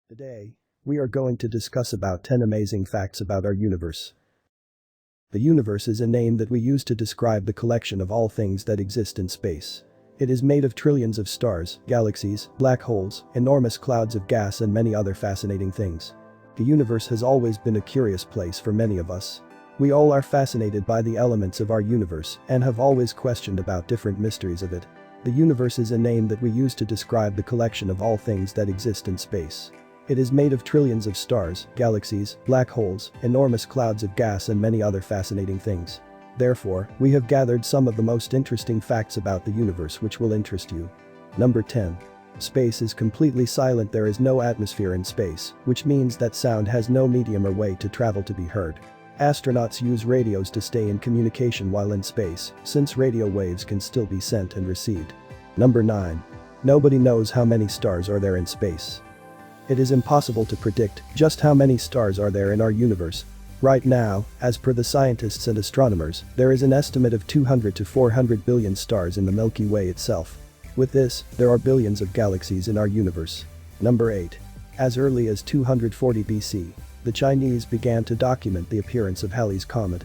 Today, we are going to discuss about 10 amazing facts about our universe. The universe is a name that we use to describe the collection of all things that exist in space. It is made of trillions of stars, galaxies, black holes, enormous clouds of gas and many other fascinating things. The universe has always been a curious place for many of us. We all are fascinated by the elements of our universe and have always questioned about different mysteries of it. The universe is a name that we use to describe the collection of all things that exist in space. It is made of trillions of stars, galaxies, black holes, enormous clouds of gas and many other fascinating things. Therefore, we have gathered some of the most interesting facts about the universe which will interest you. Number 10. Space is completely silent. There is no atmosphere in space, which means that sound has no medium or way to travel to be heard. Astronauts use radios to stay in communication while in space, since radio waves can still be sent and received. Number 9. Nobody knows how many stars are there in space. It is impossible to predict just how many stars are there in our universe. Right now, as per the scientists and astronomers, there is an estimate of 200 to 400 billion stars in the Milky Way itself. With this, there are billions of galaxies in our universe. Number 8. As early as 240 BC, the Chinese began to document the appearance of Halleys Comet.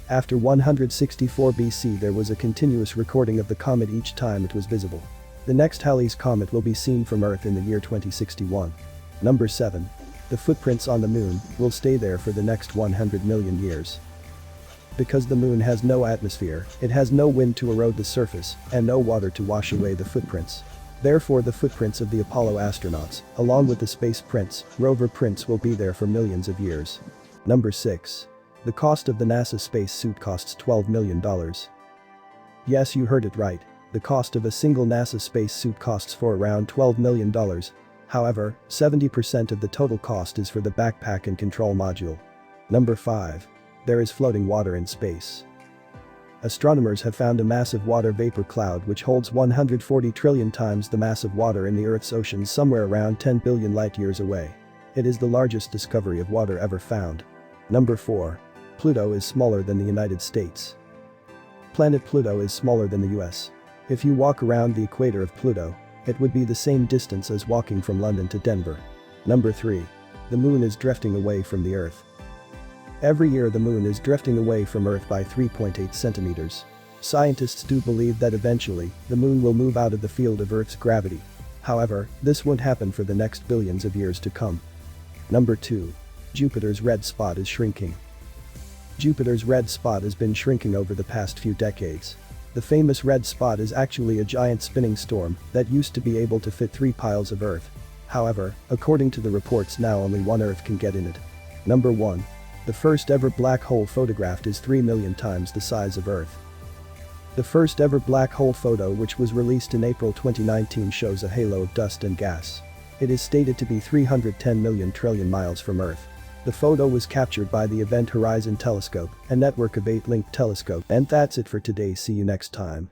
After 164 BC, there was a continuous recording of the comet each time it was visible. The next Halleys Comet will be seen from Earth in the year 2061. Number 7. The footprints on the moon will stay there for the next 100 million years. Because the moon has no atmosphere, it has no wind to erode the surface, and no water to wash away the footprints. Therefore, the footprints of the Apollo astronauts, along with the space prints, rover prints, will be there for millions of years. Number 6. The cost of the NASA spacesuit costs $12 million. Yes, you heard it right. The cost of a single NASA spacesuit costs for around $12 million. However, 70% of the total cost is for the backpack and control module. Number 5. There is floating water in space. Astronomers have found a massive water vapor cloud which holds 140 trillion times the mass of water in the Earth's oceans somewhere around 10 billion light-years away. It is the largest discovery of water ever found. Number 4. Pluto is smaller than the United States. Planet Pluto is smaller than the US. If you walk around the equator of Pluto, it would be the same distance as walking from London to Denver. Number 3. The moon is drifting away from the Earth. Every year the moon is drifting away from Earth by 3.8 centimeters. Scientists do believe that eventually, the moon will move out of the field of Earth's gravity. However, this won't happen for the next billions of years to come. Number 2. Jupiter's red spot is shrinking. Jupiter's red spot has been shrinking over the past few decades. The famous red spot is actually a giant spinning storm that used to be able to fit 3 piles of Earth. However, according to the reports, now only 1 Earth can get in it. Number 1. The first ever black hole photographed is 3 million times the size of Earth. The first ever black hole photo, which was released in April 2019, shows a halo of dust and gas. It is stated to be 310 million trillion miles from Earth. The photo was captured by the Event Horizon Telescope, a network of 8 linked telescopes. And that's it for today. See you next time.